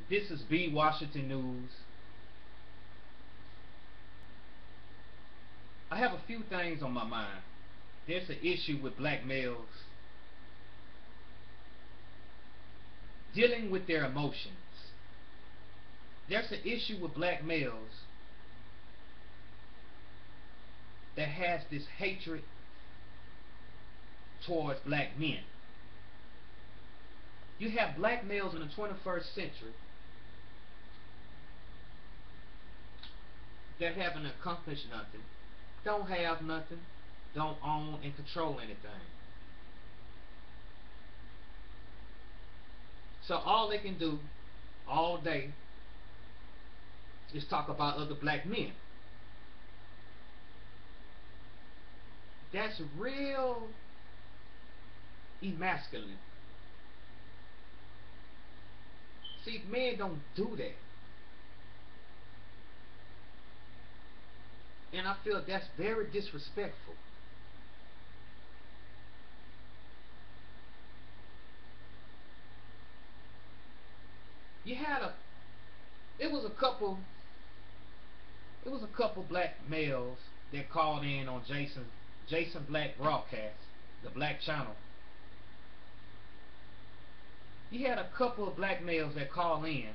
This is B Washington News. I have a few things on my mind. There's an issue with black males dealing with their emotions. There's an issue with black males that has this hatred towards black men. You have black males in the 21st century that haven't accomplished nothing, don't have nothing, don't own and control anything. So all they can do all day is talk about other black men. That's real emasculine. See, men don't do that. And I feel that's very disrespectful. You had a it was a couple black males that called in on Jason Black broadcast, the Black Channel. You had a couple of black males that called in.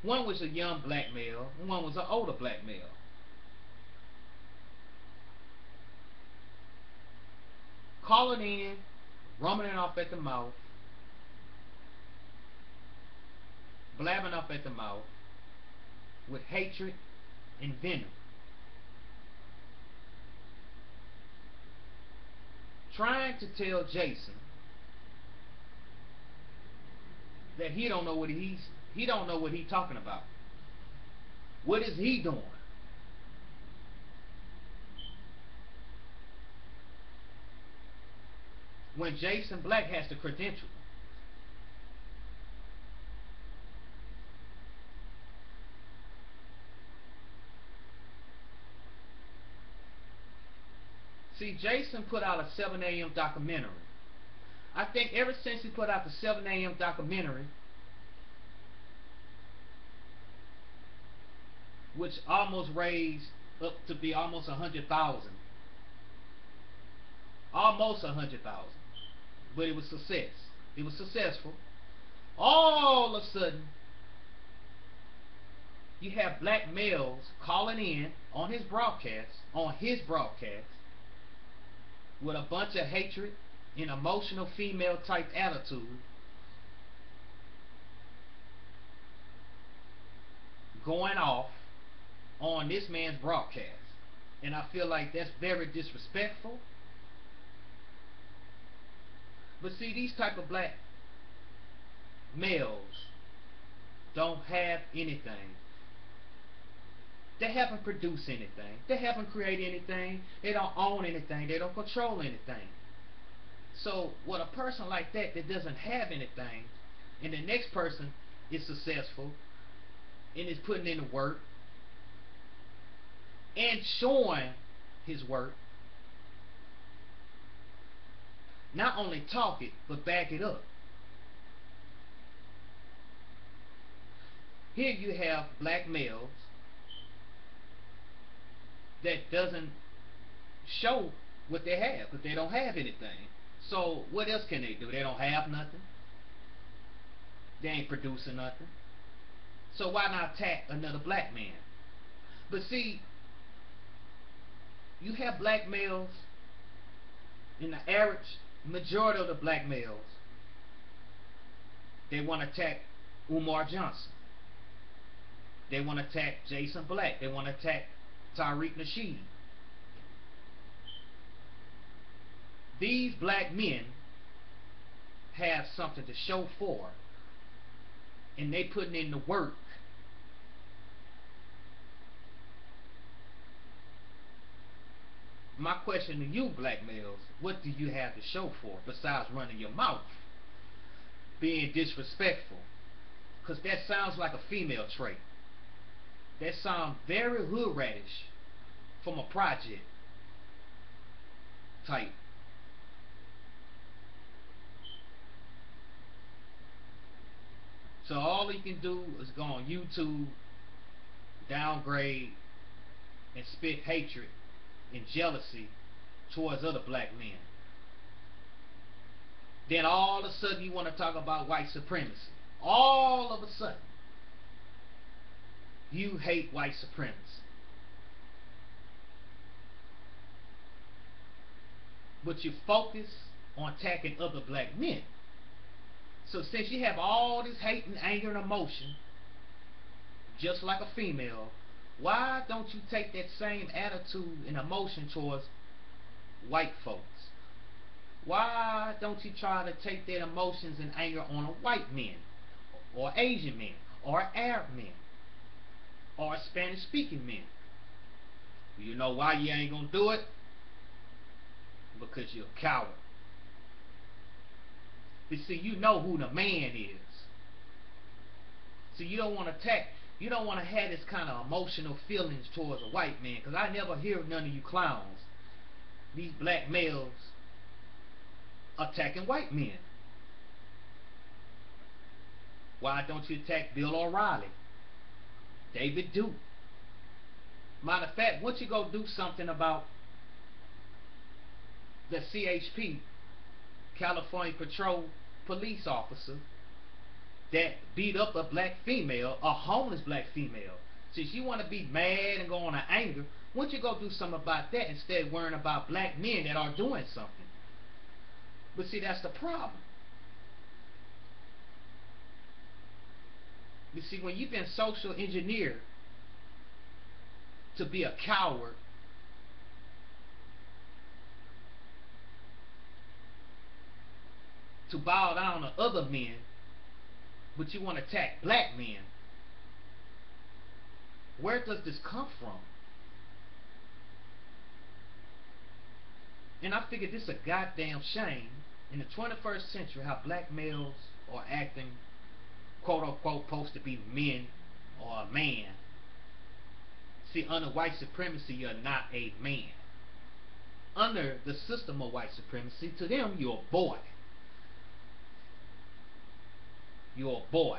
One was a young black male, and one was an older black male. Calling in, rumbling off at the mouth, blabbing off at the mouth with hatred and venom. Trying to tell Jason that he don't know what he's talking about. What is he doing? When Jason Black has the credential. See, Jason put out a 7 a.m. documentary. I think ever since he put out the 7 a.m. documentary, which almost raised up to be almost 100,000, almost 100,000, but it was success. It was successful. All of a sudden, you have black males calling in on his broadcast, with a bunch of hatred and emotional female type attitude, going off on this man's broadcast. And I feel like that's very disrespectful. But see, these type of black males don't have anything. They haven't produced anything. They haven't created anything. They don't own anything. They don't control anything. So with a person like that that doesn't have anything, and the next person is successful and is putting in the work and showing his work, not only talk it but back it up. Here you have black males that doesn't show what they have, but they don't have anything. So what else can they do? They don't have nothing. They ain't producing nothing. So why not attack another black man? But see, you have black males, in the average majority of the black males, they want to attack Umar Johnson. They want to attack Jason Black. They want to attack Tariq Nasheed. These black men have something to show for, and they putting in the work. My question to you, black males, what do you have to show for besides running your mouth, being disrespectful? Because that sounds like a female trait. That sounds very hood radish from a project type. So all you can do is go on YouTube, downgrade, and spit hatred and jealousy towards other black men. Then all of a sudden you want to talk about white supremacy. All of a sudden you hate white supremacy. But you focus on attacking other black men. So since you have all this hate and anger and emotion, just like a female, why don't you take that same attitude and emotion towards white folks? Why don't you try to take that emotions and anger on white men, or Asian men, or Arab men, or Spanish speaking men? You know why you ain't gonna do it? Because you're a coward. But see, you know who the man is. So you don't want to attack. You don't want to have this kind of emotional feelings towards a white man. Because I never hear none of you clowns, these black males, attacking white men. Why don't you attack Bill O'Reilly, David Duke? Matter of fact, once you go do something about the CHP, California Patrol Police officer, that beat up a black female, a homeless black female. Since you want to be mad and go on an anger, why don't you go do something about that instead of worrying about black men that are doing something? But see, that's the problem. You see, when you've been social engineered to be a coward, to bow down to other men, but you want to attack black men, where does this come from? And I figured this is a goddamn shame in the 21st century how black males are acting, quote unquote, supposed to be men or a man. See, under white supremacy, you're not a man. Under the system of white supremacy, to them, you're a boy. You're a boy.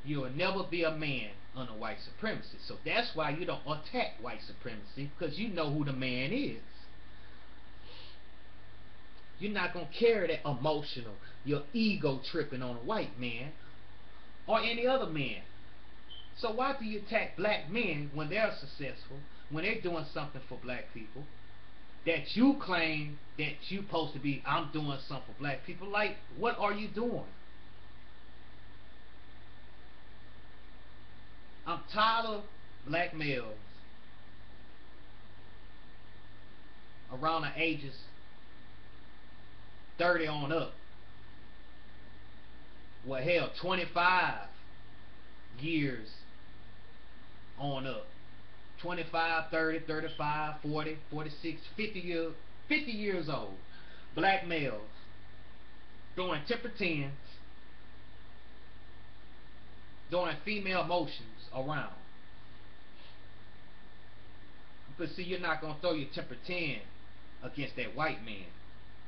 You will never be a man under white supremacy. So that's why you don't attack white supremacy, because you know who the man is. You're not going to carry that emotional, your ego tripping on a white man or any other man. So why do you attack black men when they're successful, when they're doing something for black people, that you claim that you're supposed to be, I'm doing something for black people? Like, what are you doing? I'm tired of black males around the ages 30 on up. Well, hell, 25 years on up. 25, 30, 35, 40, 46, 50 years old. Black males doing temper tantrums, doing female emotions around. But see, you're not going to throw your temper tantrum against that white man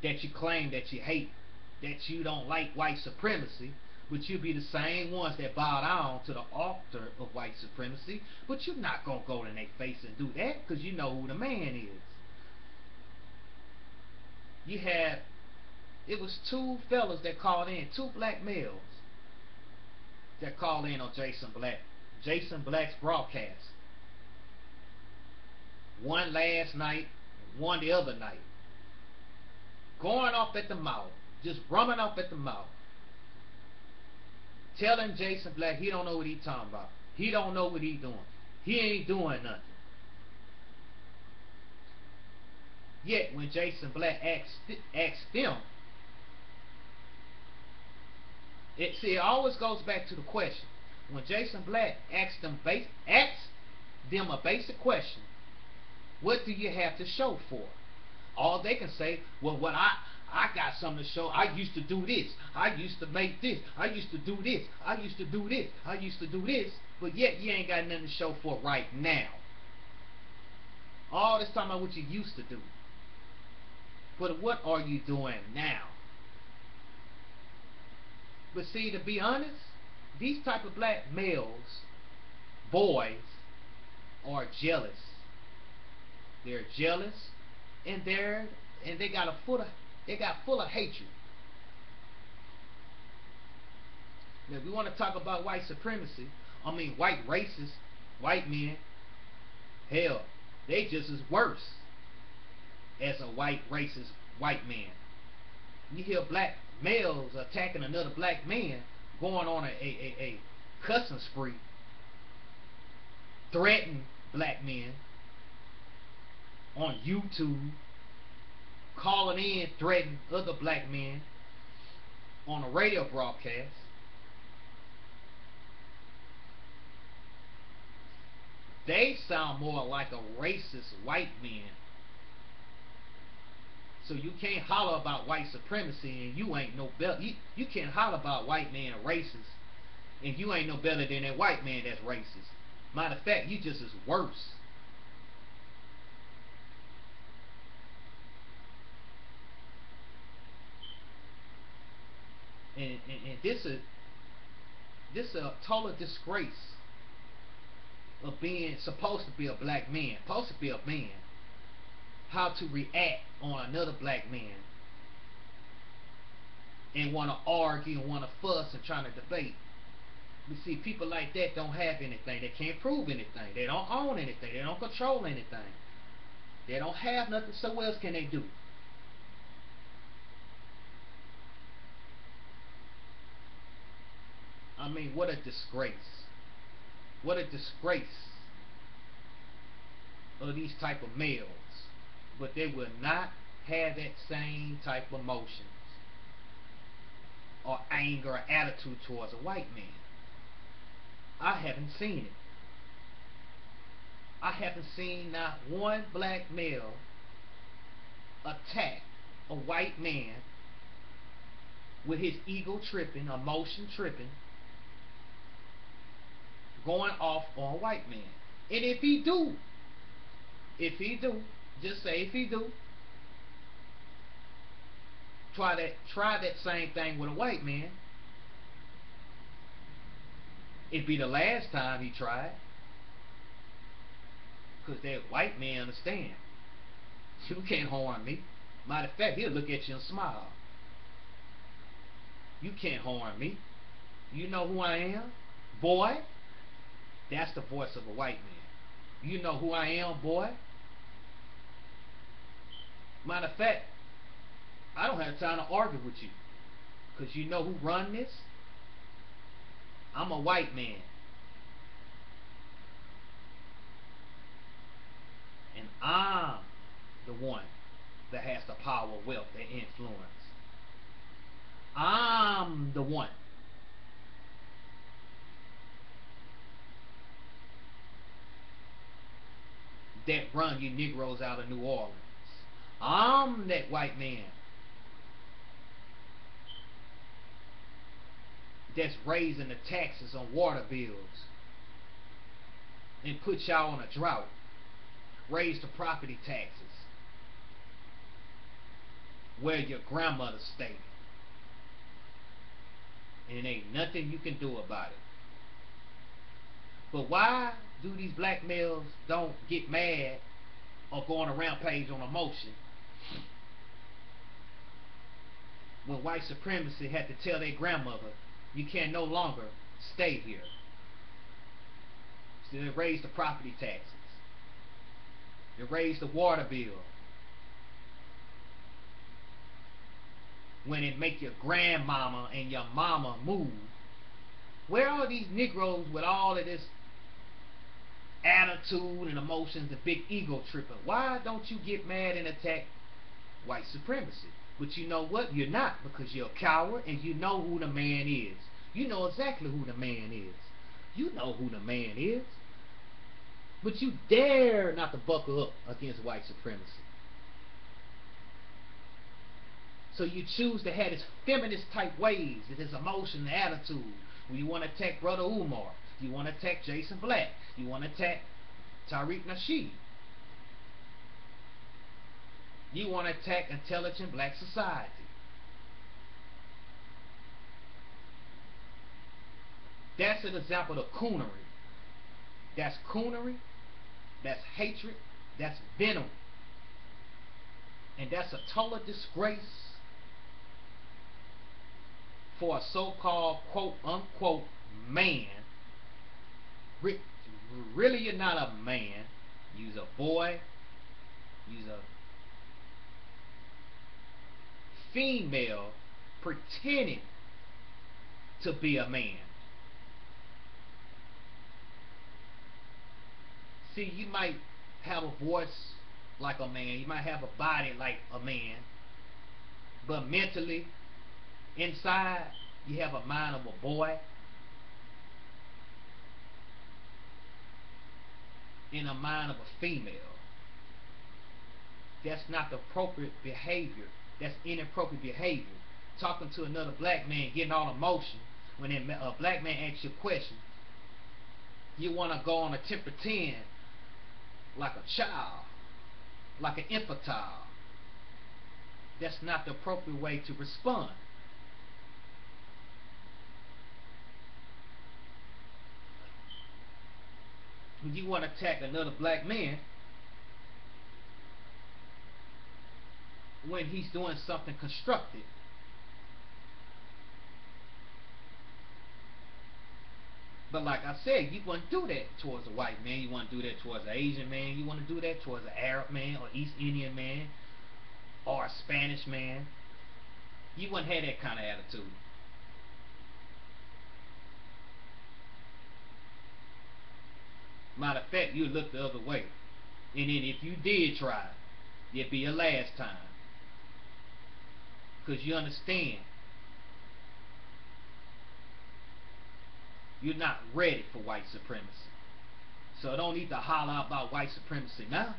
that you claim that you hate, that you don't like white supremacy, but you'll be the same ones that bow down to the altar of white supremacy. But you're not going to go in their face and do that, because you know who the man is. You had, it was two fellas that called in, two black males that called in on Jason Black's broadcast. One last night, one the other night. Going off at the mouth, just rumming off at the mouth, telling Jason Black he don't know what he talking about. He don't know what he doing. He ain't doing nothing. Yet when Jason Black asked them, it always goes back to the question. When Jason Black asked them a basic question, what do you have to show for? All they can say, well, what I got something to show. I used to do this. I used to make this. I used to do this. I used to do this. I used to do this. But yet you ain't got nothing to show for right now. All this talking about what you used to do. But what are you doing now? But see, to be honest, these type of black males, boys, are jealous. They're jealous, and they got full of hatred. Now, if we want to talk about white supremacy, I mean white racists, white men, hell, they just as worse as a white racist white man. You hear black males attacking another black man, going on a cussing spree, threatening black men on YouTube, calling in, threatening other black men on a radio broadcast. They sound more like a racist white man. So you can't holler about white supremacy and you ain't no better. You can't holler about white man racist and you ain't no better than that white man that's racist. Matter of fact, you just as worse. And this a total disgrace of being supposed to be a black man, supposed to be a man, how to react on another black man and want to argue and want to fuss and trying to debate. You see, people like that don't have anything. They can't prove anything. They don't own anything. They don't control anything. They don't have nothing, so what else can they do? I mean, what a disgrace. What a disgrace of these type of males. But they will not have that same type of emotions or anger or attitude towards a white man. I haven't seen it. I haven't seen not one black male attack a white man with his ego tripping, emotion tripping, going off on a white man. And if he do, just say if he do, try that same thing with a white man, it'd be the last time he tried. Because that white man understand. You can't harm me. Matter of fact, he'll look at you and smile. You can't harm me. You know who I am? Boy, that's the voice of a white man. You know who I am, boy? Matter of fact, I don't have time to argue with you. Because you know who run this? I'm a white man. And I'm the one that has the power, wealth, and influence. I'm the one that run you Negroes out of New Orleans. I'm that white man that's raising the taxes on water bills and put y'all on a drought. Raise the property taxes where your grandmother stayed. And ain't nothing you can do about it. But why do these black males don't get mad or go on a rampage on emotion when white supremacy had to tell their grandmother, you can no longer stay here? So they raise the property taxes. They raise the water bill. When it make your grandmama and your mama move, where are these Negroes with all of this attitude and emotions and big ego tripping? Why don't you get mad and attack white supremacy? But you know what? You're not, because you're a coward and you know who the man is. You know exactly who the man is. You know who the man is. But you dare not to buckle up against white supremacy. So you choose to have this feminist type ways, this emotion and attitude. When you want to attack Brother Umar, you want to attack Jason Black, you want to attack Tariq Nasheed, you want to attack intelligent black society. That's an example of coonery. That's coonery, that's hatred, that's venom. And that's a total disgrace for a so-called quote-unquote man. Really, you're not a man. You're a boy. You're a female pretending to be a man. See, you might have a voice like a man. You might have a body like a man. But mentally, inside, you have a mind of a boy and a mind of a female. That's not the appropriate behavior. That's inappropriate behavior. Talking to another black man, getting all emotion. When a black man asks you a question, you want to go on a temper 10 like a child, like an infantile. That's not the appropriate way to respond. When you want to attack another black man when he's doing something constructive, but like I said, you wouldn't do that towards a white man. You want to do that towards an Asian man. You want to do that towards an Arab man or East Indian man or a Spanish man. You wouldn't have that kind of attitude. Matter of fact, you look the other way. And then if you did try, it'd be your last time. Because you understand, you're not ready for white supremacy. So don't need to holler about white supremacy now.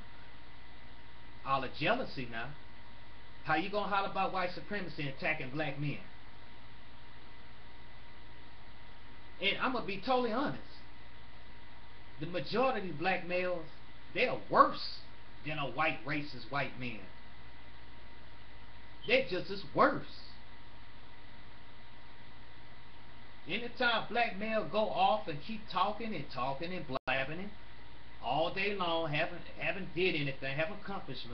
All the jealousy now. How you gonna holler about white supremacy and attacking black men? And I'm gonna be totally honest. The majority of black males, they are worse than a white racist white man. They're just as worse. Anytime black male go off and keep talking and talking and blabbing all day long, haven't did anything, haven't accomplished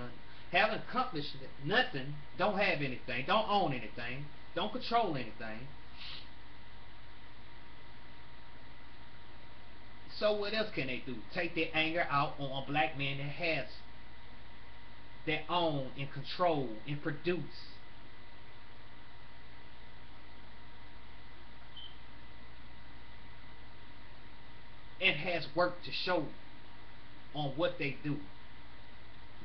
nothing, don't have anything, don't own anything, don't control anything. So what else can they do? Take their anger out on a black man that has their own and control and produce. And has work to show on what they do.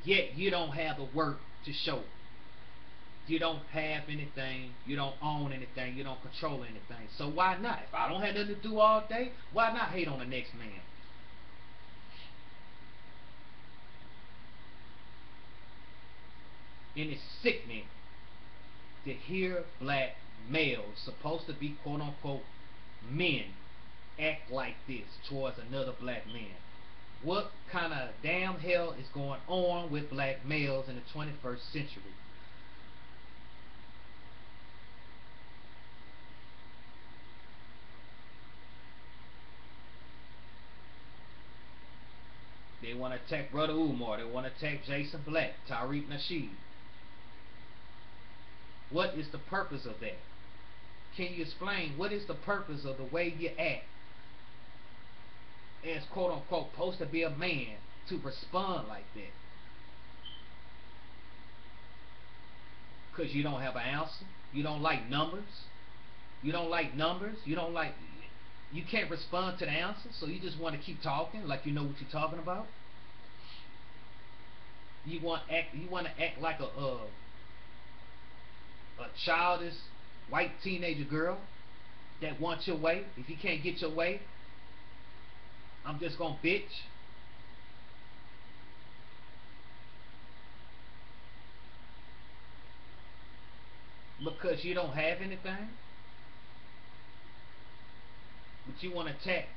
Yet you don't have the work to show. You don't have anything, you don't own anything, you don't control anything. So why not? If I don't have nothing to do all day, why not hate on the next man? And it's sickening to hear black males, supposed to be quote unquote men, act like this towards another black man. What kind of damn hell is going on with black males in the 21st century? They want to attack Brother Umar. They want to attack Jason Black, Tariq Nasheed. What is the purpose of that? Can you explain what is the purpose of the way you act as quote unquote supposed to be a man to respond like that? Because you don't have an answer. You don't like numbers. You don't like numbers. You can't respond to the answer, so you just want to keep talking like you know what you're talking about. You want to act like a childish white teenager girl that wants your way. If you can't get your way, I'm just gonna bitch. Because you don't have anything, but you want to attack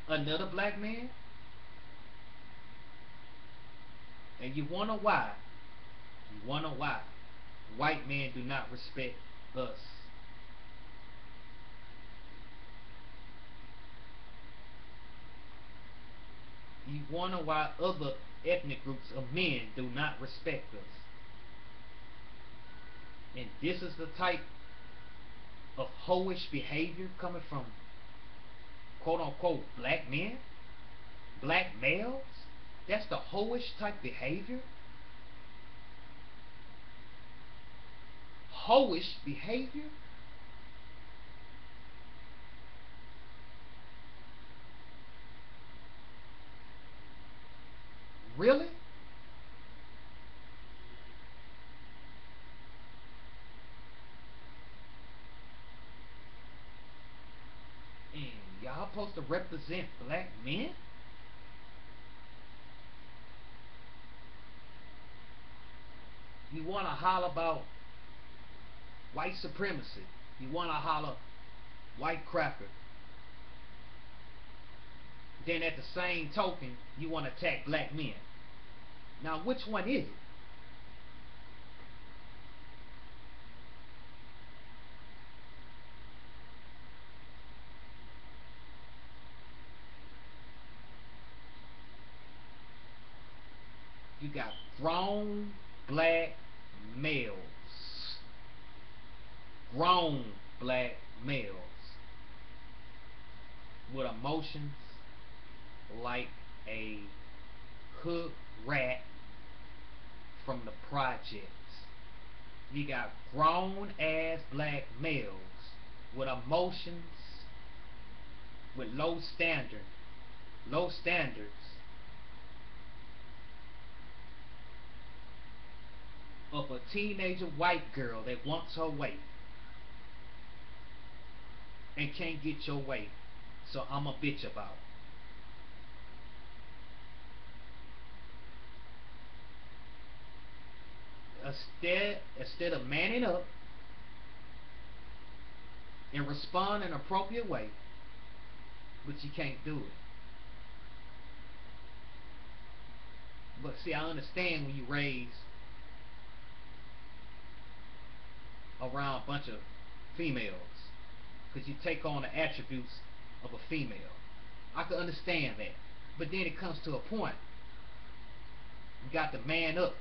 another black man, and you wonder why. You wonder why white men do not respect us. We wonder why other ethnic groups of men do not respect us. And this is the type of hoish behavior coming from quote unquote black men, black males. That's the hoish type behavior. Hoish behavior. Really? And y'all supposed to represent black men? You want to holler about white supremacy. You want to holler white cracker. Then at the same token, you want to attack black men. Now, which one is it? You got grown black males. Grown black males with emotions like a hood rat from the projects. You got grown ass black males with emotions, with low standards of a teenager white girl that wants her way and can't get your way. So I'm a bitch about it. Instead of manning up and respond in an appropriate way, but you can't do it. But see, I understand when you raise around a bunch of females, because you take on the attributes of a female. I can understand that. But then it comes to a point. You got to man up.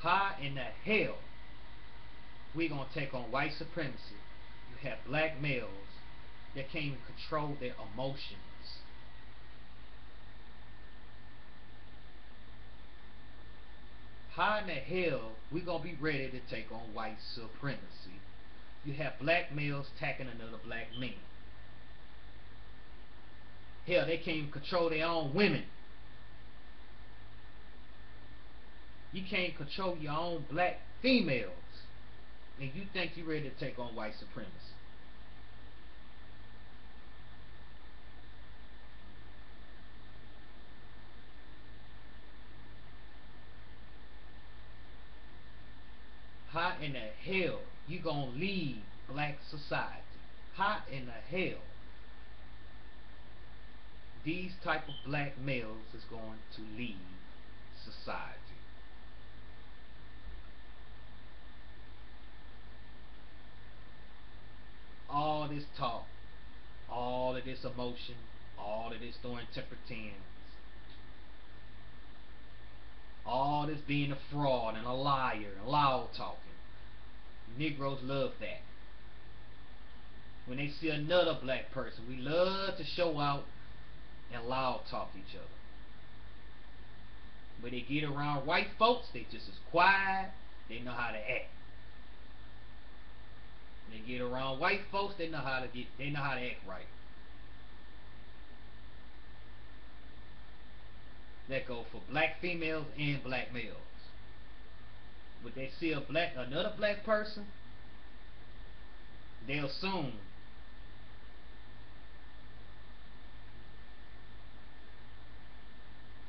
How in the hell we gonna take on white supremacy? You have black males that can't even control their emotions. How in the hell we gonna be ready to take on white supremacy? You have black males attacking another black man. Hell, they can't even control their own women. You can't control your own black females. And you think you're ready to take on white supremacy. How in the hell you gonna lead black society? How in the hell these type of black males is going to lead society? All this talk, all of this emotion, all of this throwing temper tantrums, all this being a fraud and a liar and loud talking. Negroes love that. When they see another black person, we love to show out and loud talk each other. When they get around white folks, they just as quiet. They know how to act. When they get around white folks, they know how to act right. That go for black females and black males. But they see another black person, they'll assume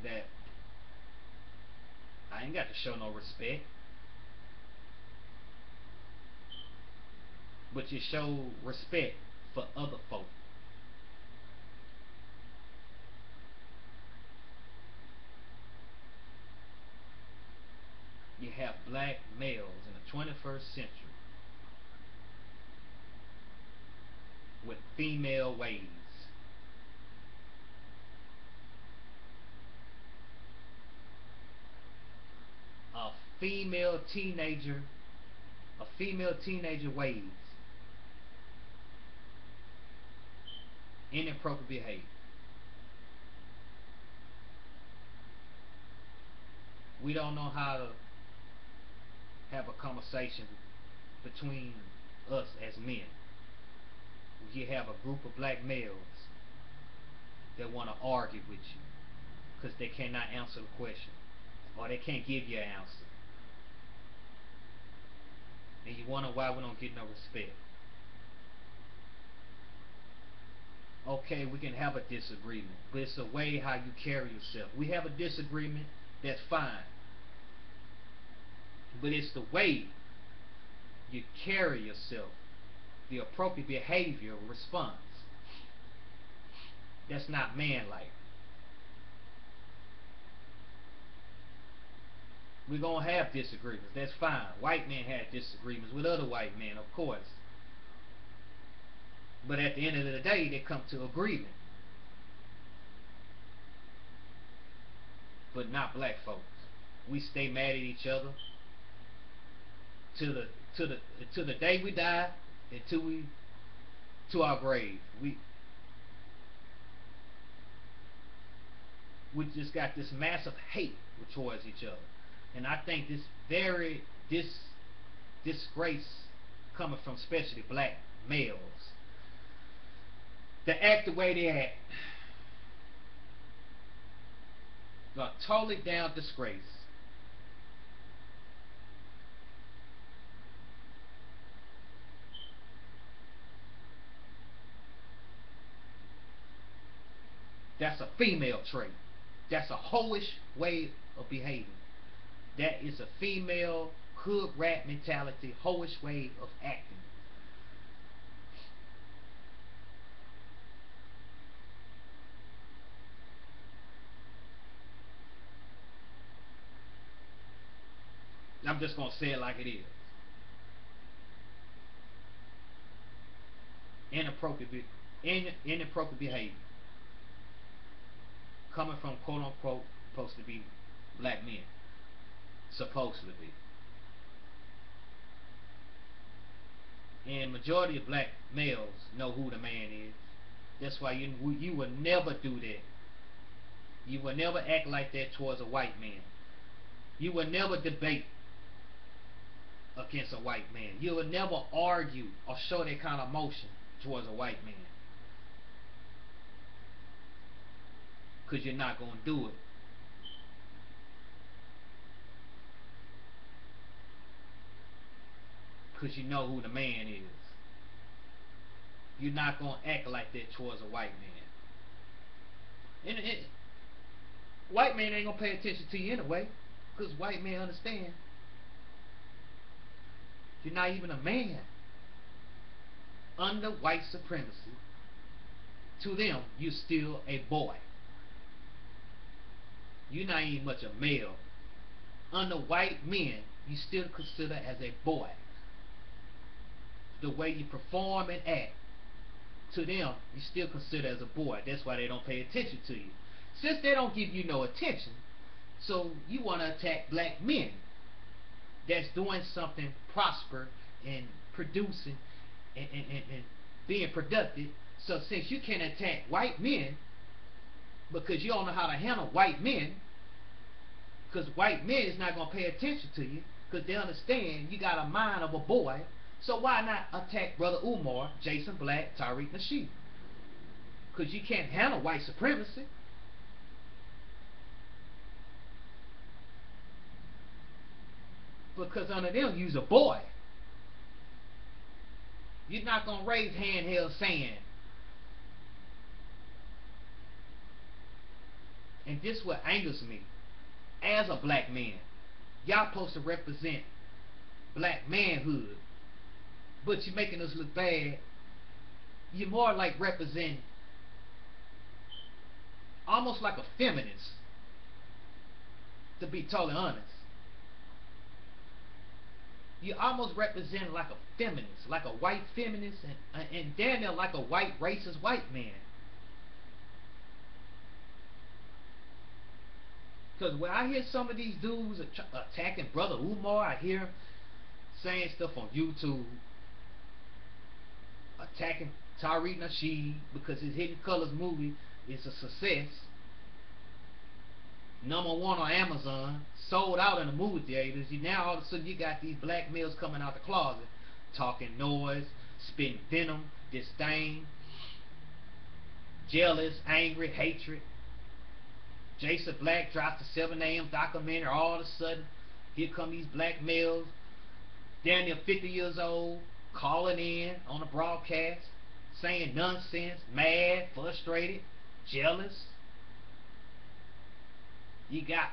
that I ain't got to show no respect. But you show respect for other folk. You have black males in the 21st century with female ways. A female teenager, a female teenager ways, inappropriate behavior. We don't know how to have a conversation between us as men. You have a group of black males that want to argue with you because they cannot answer the question or they can't give you an answer. And you wonder why we don't get no respect. Okay, we can have a disagreement, but it's the way how you carry yourself. We have a disagreement, that's fine. But it's the way you carry yourself, the appropriate behavior response. That's not manlike. We're going to have disagreements, that's fine. White men had disagreements with other white men, of course. But at the end of the day, they come to agreement. But not black folks. We stay mad at each other to the day we die, until we to our grave. We just got this massive hate towards each other, and I think this disgrace coming from especially black males that act the way they act. A totally down disgrace. That's a female trait. That's a hoish way of behaving. That is a female hood rat mentality, hoish way of acting. I'm just gonna say it like it is. Inappropriate, inappropriate behavior coming from quote unquote supposed to be black men. Supposed to be. And majority of black males know who the man is. That's why you will never do that. You will never act like that towards a white man. You will never debate against a white man. You will never argue or show that kind of emotion towards a white man. Because you're not going to do it. Because you know who the man is. You're not going to act like that towards a white man. And white man ain't going to pay attention to you anyway. Because white men understand you're not even a man. Under white supremacy, to them, you're still a boy. You're not even much a male. Under white men, you still consider as a boy. The way you perform and act, to them, you still consider as a boy. That's why they don't pay attention to you. Since they don't give you no attention, so you want to attack black men that's doing something prosper and producing and being productive. So since you can attack white men because you don't know how to handle white men, because white men is not going to pay attention to you because they understand you got a mind of a boy. So why not attack Brother Umar, Jason Black, Tariq Nasheed? Because you can't handle white supremacy. Because under them, you's a boy. You're not going to raise handheld sand. And this what angers me. As a black man, y'all supposed to represent black manhood. But you're making us look bad. You're more like representing almost like a feminist, to be totally honest. You almost represent like a feminist, like a white feminist, and damn near like a white racist white man. Because when I hear some of these dudes attacking Brother Umar, I hear him saying stuff on YouTube, attacking Tariq Nasheed because his Hidden Colors movie is a success. #1 on Amazon, sold out in the movie theaters. Now all of a sudden you got these black males coming out the closet, talking noise, spitting venom, disdain, jealous, angry, hatred. Jason Black drops the 7 a.m. documentary. All of a sudden, here come these black males, damn near 50 years old, calling in on a broadcast, saying nonsense, mad, frustrated, jealous. You got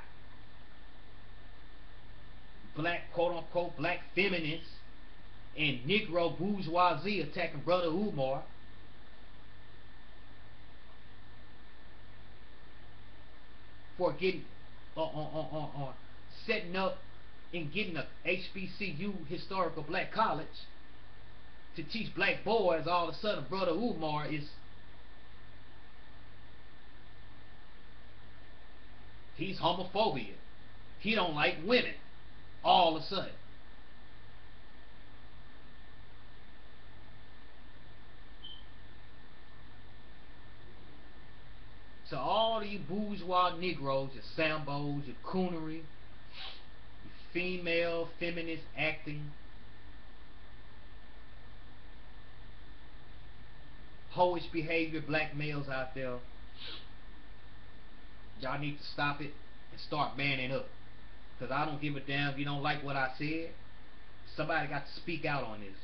black, quote unquote, black feminists and Negro bourgeoisie attacking Brother Umar. For getting on setting up and getting a HBCU historical black college to teach black boys. All of a sudden Brother Umar is he's homophobia. He don't like women all of a sudden. So all of you bourgeois Negroes, your Sambos, your coonery, your female, feminist acting, hoish behavior black males out there, y'all need to stop it and start manning up. Because I don't give a damn if you don't like what I said. Somebody got to speak out on this.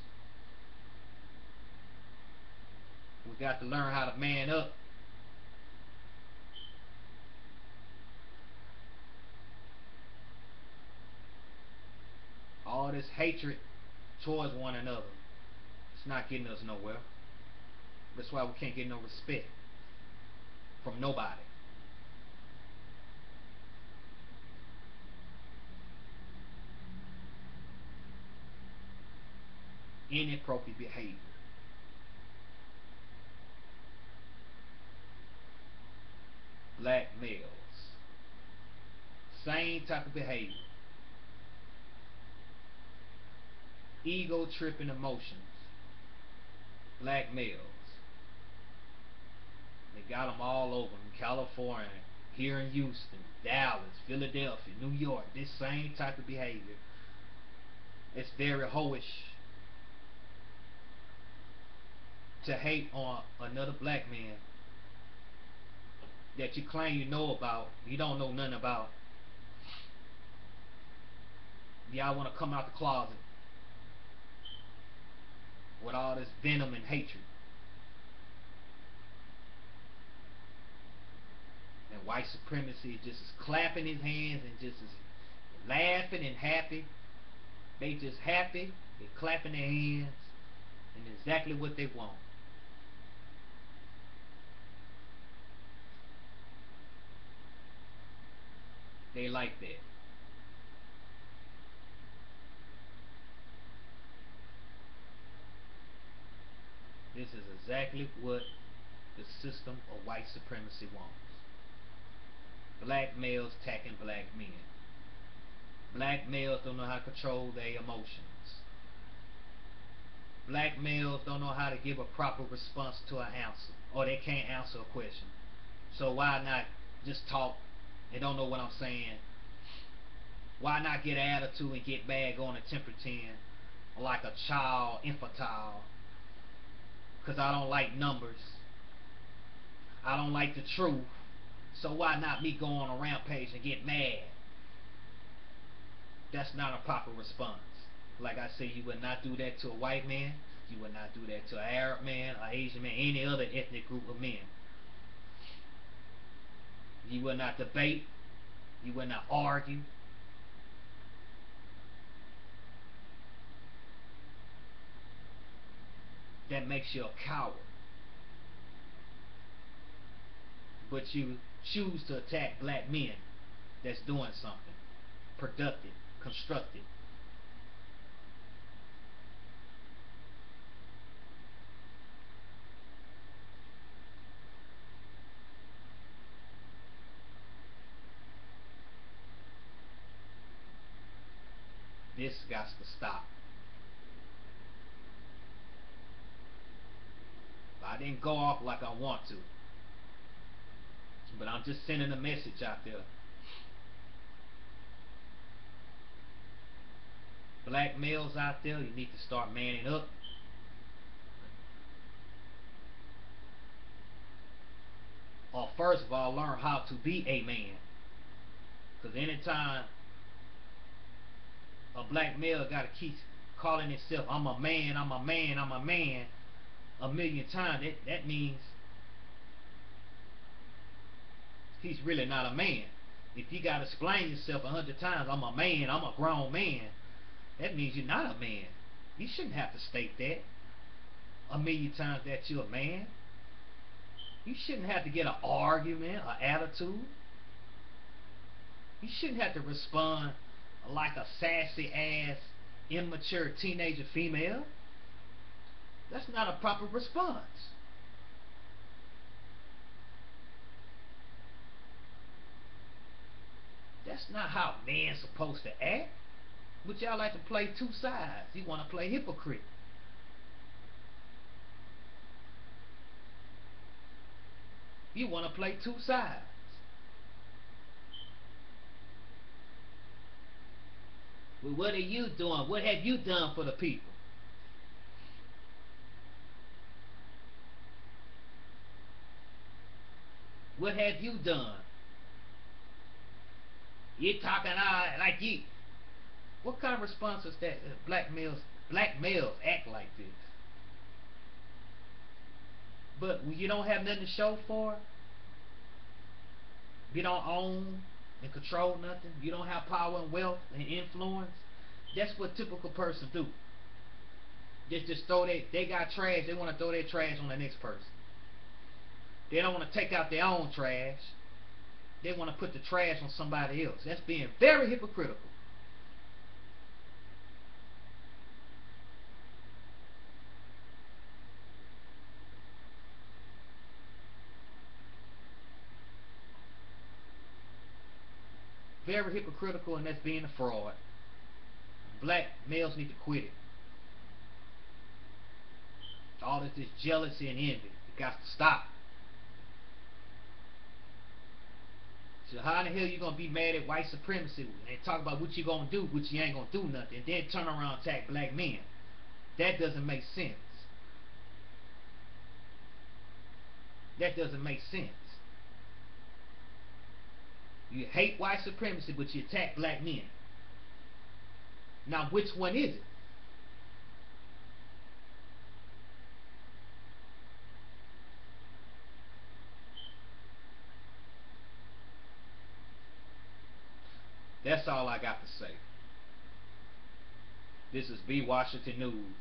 We got to learn how to man up. All this hatred towards one another, it's not getting us nowhere. That's why we can't get no respect from nobody. Inappropriate behavior. Black males, same type of behavior. Ego tripping emotions. Black males. They got them all over in California, here in Houston, Dallas, Philadelphia, New York. This same type of behavior. It's very hoish to hate on another black man that you claim you know about, you don't know nothing about. Y'all want to come out the closet with all this venom and hatred. And white supremacy just is clapping his hands and just is laughing and happy. They just happy, they clapping their hands, and exactly what they want. They like that. This is exactly what the system of white supremacy wants. Black males attacking black men. Black males don't know how to control their emotions. Black males don't know how to give a proper response to an answer, or they can't answer a question. So why not just talk and don't know what I'm saying? Why not get an attitude and get bad on a temper 10 like a child, infantile? Because I don't like numbers. I don't like the truth. So why not me go on a rampage and get mad? That's not a proper response. Like I say, you would not do that to a white man. You would not do that to an Arab man, an Asian man, any other ethnic group of men. You will not debate. You will not argue. That makes you a coward. But you choose to attack black men that's doing something productive, constructive. This got to stop. I didn't go off like I want to, but I'm just sending a message out there. Black males out there, you need to start manning up. Or first of all, learn how to be a man. Because anytime a black male got to keep calling himself, I'm a man, I'm a man, I'm a man, a million times, that means he's really not a man. If you got to explain yourself 100 times, I'm a man, I'm a grown man, that means you're not a man. You shouldn't have to state that a million times that you're a man. You shouldn't have to get an argument, an attitude. You shouldn't have to respond like a sassy ass, immature teenager female. That's not a proper response. That's not how men's supposed to act. But y'all like to play two sides. You want to play hypocrite. You want to play two sides. Well, what are you doing? What have you done for the people? What have you done? You talking like you. What kind of response is that? Black males act like this. But when you don't have nothing to show for it, you don't own and control nothing, you don't have power and wealth and influence, that's what typical person do. Just throw they got trash, they want to throw their trash on the next person. They don't want to take out their own trash. They want to put the trash on somebody else. That's being very hypocritical. Very hypocritical, and that's being a fraud. Black males need to quit it. All this jealousy and envy, it got to stop. So how in the hell you gonna be mad at white supremacy and talk about what you gonna do, which you ain't gonna do nothing, and then turn around and attack black men? That doesn't make sense. That doesn't make sense. You hate white supremacy, but you attack black men. Now, which one is it? That's all I got to say. This is B. Washington News.